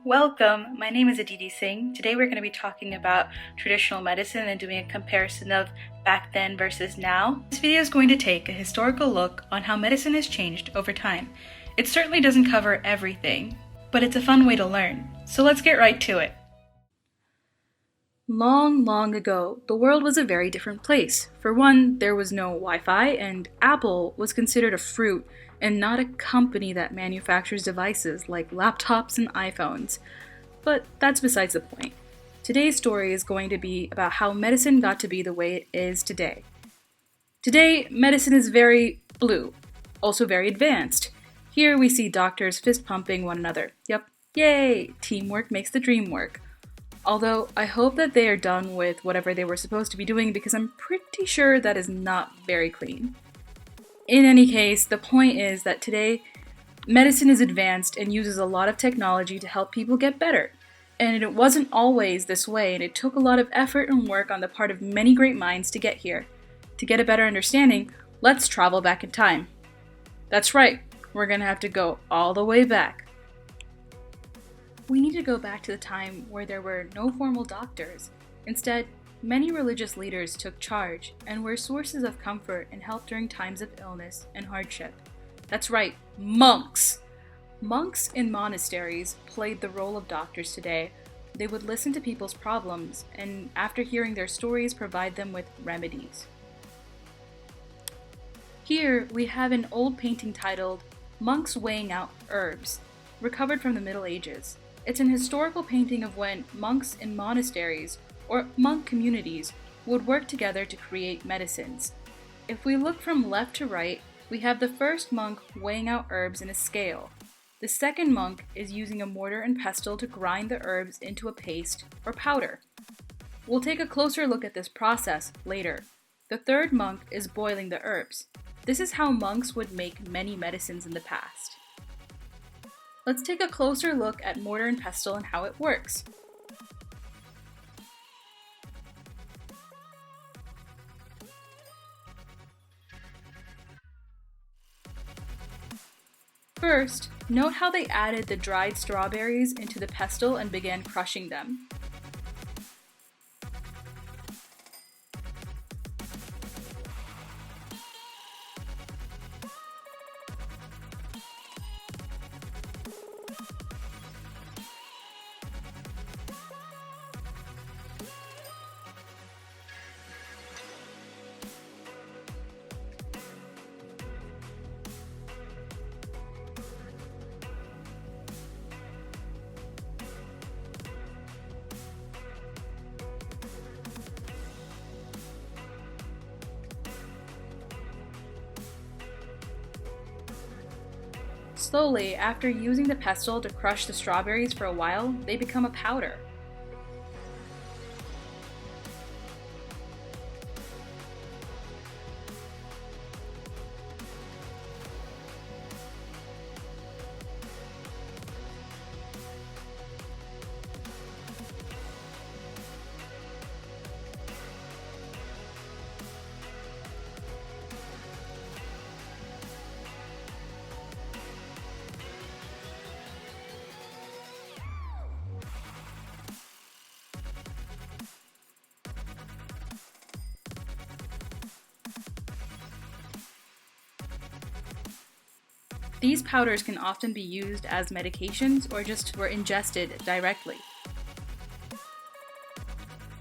Welcome, my name is Aditi Singh. Today we're going to be talking about traditional medicine and doing a comparison of back then versus now. This video is going to take a historical look on how medicine has changed over time. It certainly doesn't cover everything, but it's a fun way to learn. So let's get right to it. Long, long ago, the world was a very different place. For one, there was no Wi-Fi, and Apple was considered a fruit and not a company that manufactures devices like laptops and iPhones. But that's besides the point. Today's story is going to be about how medicine got to be the way it is today. Today, medicine is very blue, also very advanced. Here we see doctors fist pumping one another. Yep, yay! Teamwork makes the dream work. Although, I hope that they are done with whatever they were supposed to be doing because I'm pretty sure that is not very clean. In any case, the point is that today, medicine is advanced and uses a lot of technology to help people get better. And it wasn't always this way, and it took a lot of effort and work on the part of many great minds to get here. To get a better understanding, let's travel back in time. That's right, we're gonna have to go all the way back. We need to go back to the time where there were no formal doctors. Instead, many religious leaders took charge and were sources of comfort and help during times of illness and hardship. That's right, monks! Monks in monasteries played the role of doctors today. They would listen to people's problems and, after hearing their stories, provide them with remedies. Here we have an old painting titled Monks Weighing Out Herbs, recovered from the Middle Ages. It's an historical painting of when monks in monasteries or monk communities would work together to create medicines. If we look from left to right, we have the first monk weighing out herbs in a scale. The second monk is using a mortar and pestle to grind the herbs into a paste or powder. We'll take a closer look at this process later. The third monk is boiling the herbs. This is how monks would make many medicines in the past. Let's take a closer look at mortar and pestle and how it works. First, note how they added the dried strawberries into the pestle and began crushing them. Slowly, after using the pestle to crush the strawberries for a while, they become a powder. These powders can often be used as medications or just were ingested directly.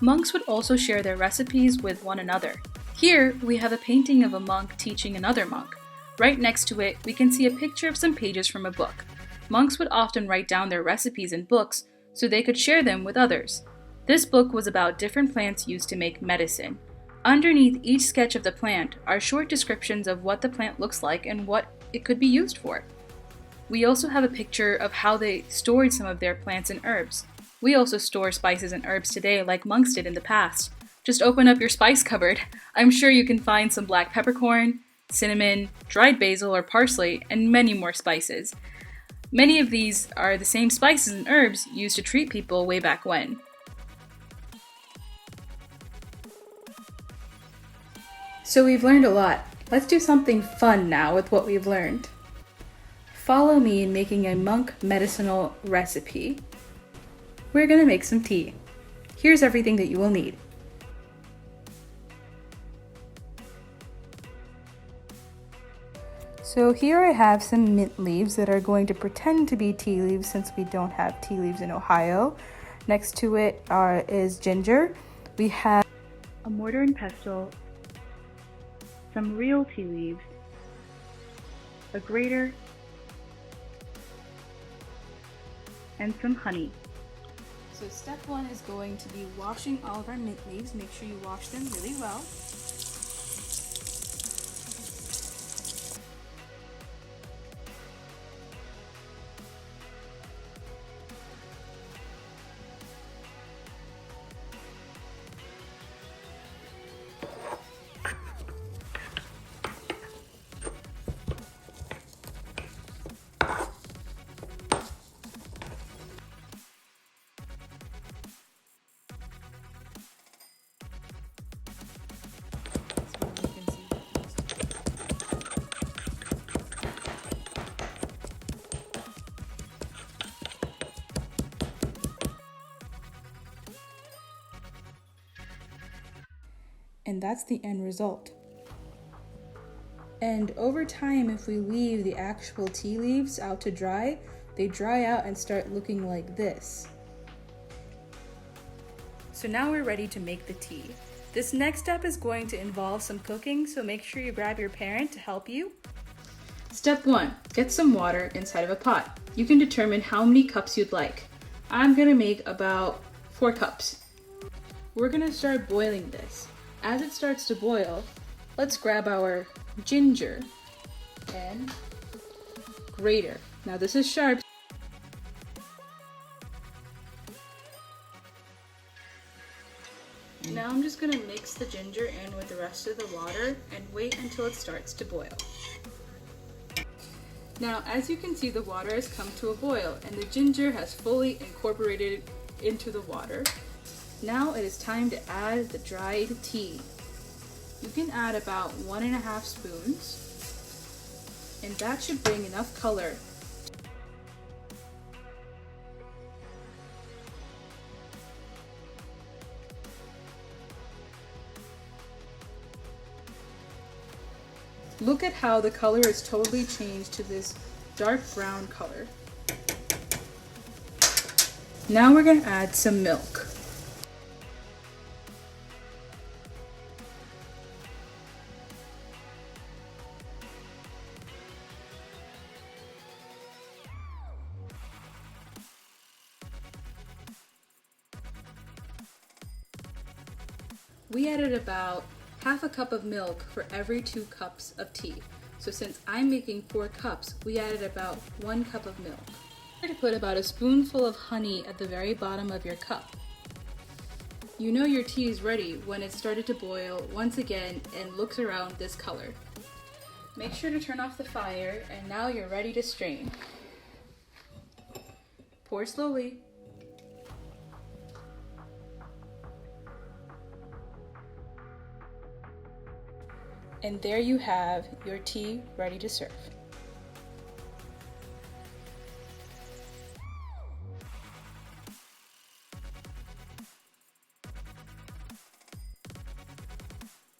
Monks would also share their recipes with one another. Here, we have a painting of a monk teaching another monk. Right next to it, we can see a picture of some pages from a book. Monks would often write down their recipes in books so they could share them with others. This book was about different plants used to make medicine. Underneath each sketch of the plant are short descriptions of what the plant looks like and what it could be used for. We also have a picture of how they stored some of their plants and herbs. We also store spices and herbs today like monks did in the past. Just open up your spice cupboard. I'm sure you can find some black peppercorn, cinnamon, dried basil or parsley, and many more spices. Many of these are the same spices and herbs used to treat people way back when. So we've learned a lot. Let's do something fun now with what we've learned. Follow me in making a monk medicinal recipe. We're gonna make some tea. Here's everything that you will need. So here I have some mint leaves that are going to pretend to be tea leaves since we don't have tea leaves in Ohio. Next to it is ginger. We have a mortar and pestle, some real tea leaves, a grater, and some honey. So step 1 is going to be washing all of our mint leaves. Make sure you wash them really well. And that's the end result. And over time, if we leave the actual tea leaves out to dry, they dry out and start looking like this. So now we're ready to make the tea. This next step is going to involve some cooking, so make sure you grab your parent to help you. Step 1, get some water inside of a pot. You can determine how many cups you'd like. I'm gonna make about 4 cups. We're gonna start boiling this. As it starts to boil, let's grab our ginger and grater. Now this is sharp. Now I'm just gonna mix the ginger in with the rest of the water and wait until it starts to boil. Now, as you can see, the water has come to a boil and the ginger has fully incorporated into the water. Now it is time to add the dried tea. You can add about 1.5 spoons, and that should bring enough color. Look at how the color is totally changed to this dark brown color. Now we're going to add some milk. We added about half a cup of milk for every 2 cups of tea. So since I'm making 4 cups, we added about 1 cup of milk. You're to put about a spoonful of honey at the very bottom of your cup. You know your tea is ready when it started to boil once again and looks around this color. Make sure to turn off the fire, and now you're ready to strain. Pour slowly. And there you have your tea ready to serve.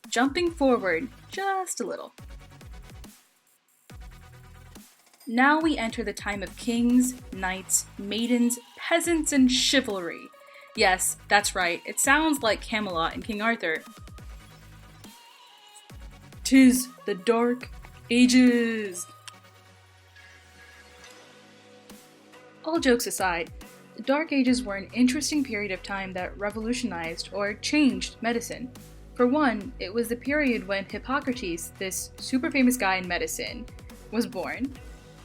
Jumping forward just a little. Now we enter the time of kings, knights, maidens, peasants, and chivalry. Yes, that's right, it sounds like Camelot and King Arthur. 'Tis the Dark Ages! All jokes aside, the Dark Ages were an interesting period of time that revolutionized or changed medicine. For one, it was the period when Hippocrates, this super famous guy in medicine, was born.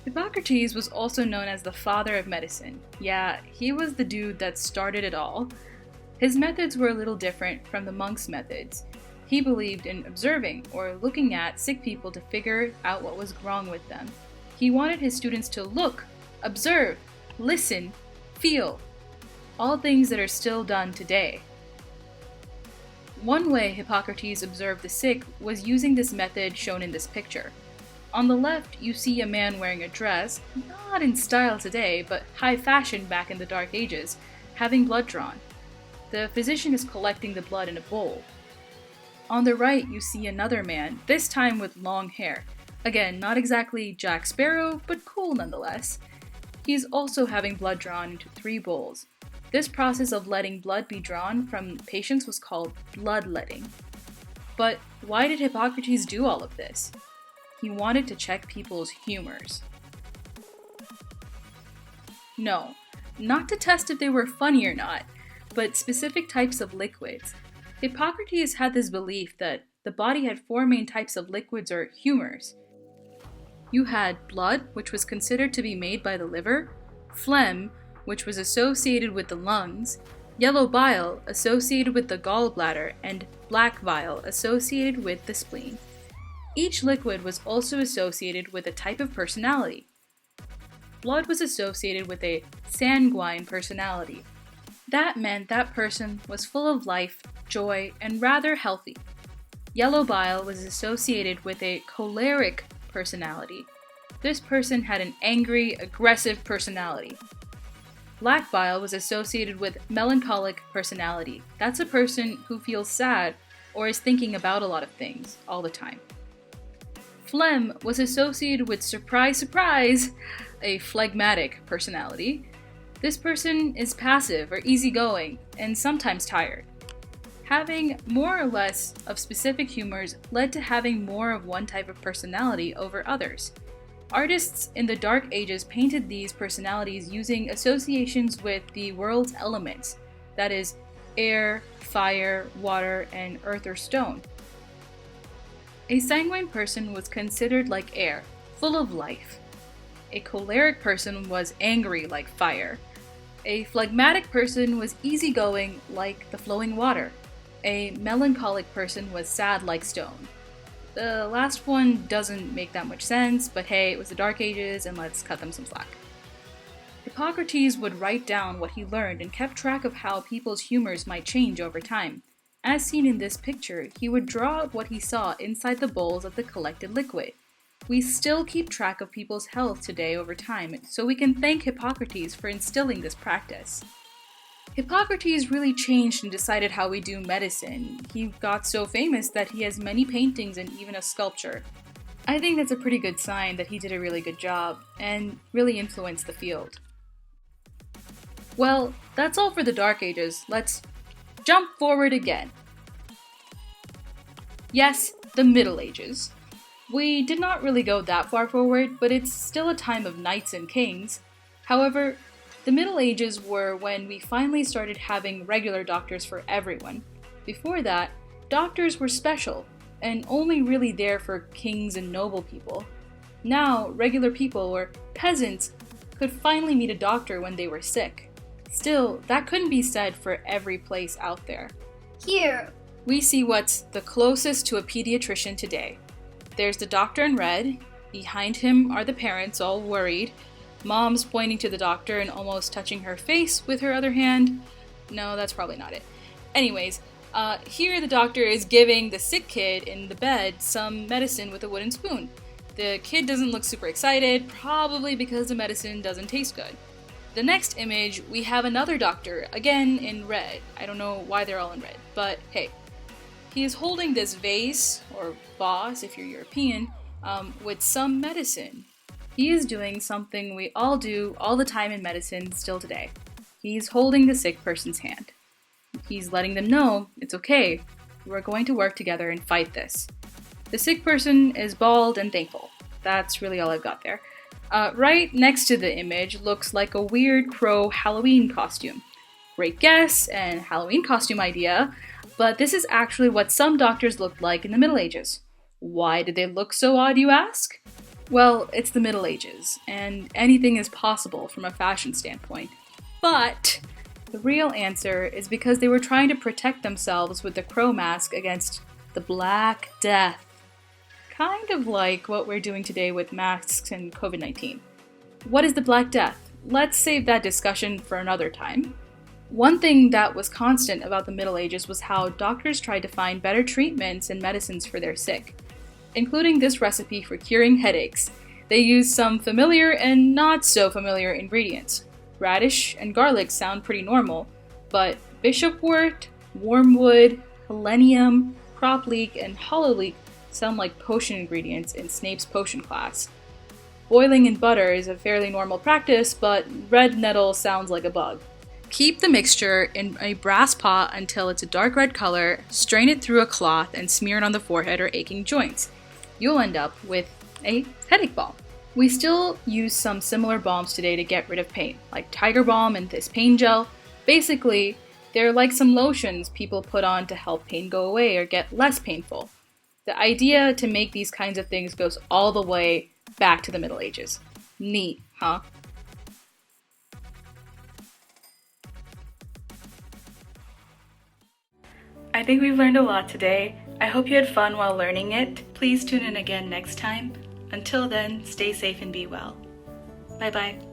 Hippocrates was also known as the father of medicine. Yeah, he was the dude that started it all. His methods were a little different from the monks' methods. He believed in observing or looking at sick people to figure out what was wrong with them. He wanted his students to look, observe, listen, feel, all things that are still done today. One way Hippocrates observed the sick was using this method shown in this picture. On the left, you see a man wearing a dress, not in style today, but high fashion back in the Dark Ages. having blood drawn. The physician is collecting the blood in a bowl. On the right, you see another man, this time with long hair. Again, not exactly Jack Sparrow, but cool nonetheless. He's also having blood drawn into 3 bowls. This process of letting blood be drawn from patients was called bloodletting. But why did Hippocrates do all of this? He wanted to check people's humors. No, not to test if they were funny or not, but specific types of liquids. Hippocrates had this belief that the body had 4 main types of liquids or humors. You had blood, which was considered to be made by the liver, phlegm, which was associated with the lungs, yellow bile associated with the gallbladder, and black bile associated with the spleen. Each liquid was also associated with a type of personality. Blood was associated with a sanguine personality. That meant that person was full of life, joy, and rather healthy. Yellow bile was associated with a choleric personality. This person had an angry, aggressive personality. Black bile was associated with melancholic personality. That's a person who feels sad or is thinking about a lot of things all the time. Phlegm was associated with surprise, surprise, a phlegmatic personality. This person is passive or easygoing and sometimes tired. Having more or less of specific humors led to having more of one type of personality over others. Artists in the Dark Ages painted these personalities using associations with the world's elements, that is, air, fire, water, and earth or stone. A sanguine person was considered like air, full of life. A choleric person was angry like fire. A phlegmatic person was easygoing like the flowing water. A melancholic person was sad like stone. The last one doesn't make that much sense, but hey, it was the Dark Ages and let's cut them some slack. Hippocrates would write down what he learned and kept track of how people's humors might change over time. As seen in this picture, he would draw out what he saw inside the bowls of the collected liquid. We still keep track of people's health today over time, so we can thank Hippocrates for instilling this practice. Hippocrates really changed and decided how we do medicine. He got so famous that he has many paintings and even a sculpture. I think that's a pretty good sign that he did a really good job and really influenced the field. Well, that's all for the Dark Ages. Let's jump forward again. Yes, the Middle Ages. We did not really go that far forward, but it's still a time of knights and kings. However, the Middle Ages were when we finally started having regular doctors for everyone. Before that, doctors were special, and only really there for kings and noble people. Now, regular people or peasants could finally meet a doctor when they were sick. Still, that couldn't be said for every place out there. Here, we see what's the closest to a pediatrician today. There's the doctor in red. Behind him are the parents, all worried. Mom's pointing to the doctor and almost touching her face with her other hand. No, that's probably not it. Anyways, here the doctor is giving the sick kid in the bed some medicine with a wooden spoon. The kid doesn't look super excited, probably because the medicine doesn't taste good. The next image, we have another doctor, again in red. I don't know why they're all in red, but hey. He is holding this vase, or vase if you're European, with some medicine. He is doing something we all do all the time in medicine still today. He's holding the sick person's hand. He's letting them know it's okay. We're going to work together and fight this. The sick person is bald and thankful. That's really all I've got there. Right next to the image looks like a weird crow Halloween costume. Great guess and Halloween costume idea, but this is actually what some doctors looked like in the Middle Ages. Why did they look so odd, you ask? Well, it's the Middle Ages, and anything is possible from a fashion standpoint. But the real answer is because they were trying to protect themselves with the crow mask against the Black Death. Kind of like what we're doing today with masks and COVID-19. What is the Black Death? Let's save that discussion for another time. One thing that was constant about the Middle Ages was how doctors tried to find better treatments and medicines for their sick, including this recipe for curing headaches. They used some familiar and not so familiar ingredients. radish and garlic sound pretty normal, but bishopwort, wormwood, helenium, crop leek, and hollow leek sound like potion ingredients in Snape's potion class. Boiling in butter is a fairly normal practice, but red nettle sounds like a bug. Keep the mixture in a brass pot until it's a dark red color, strain it through a cloth, and smear it on the forehead or aching joints. You'll end up with a headache balm. We still use some similar balms today to get rid of pain, like Tiger Balm and this pain gel. Basically, they're like some lotions people put on to help pain go away or get less painful. The idea to make these kinds of things goes all the way back to the Middle Ages. Neat, huh? I think we've learned a lot today. I hope you had fun while learning it. Please tune in again next time. Until then, stay safe and be well. Bye-bye.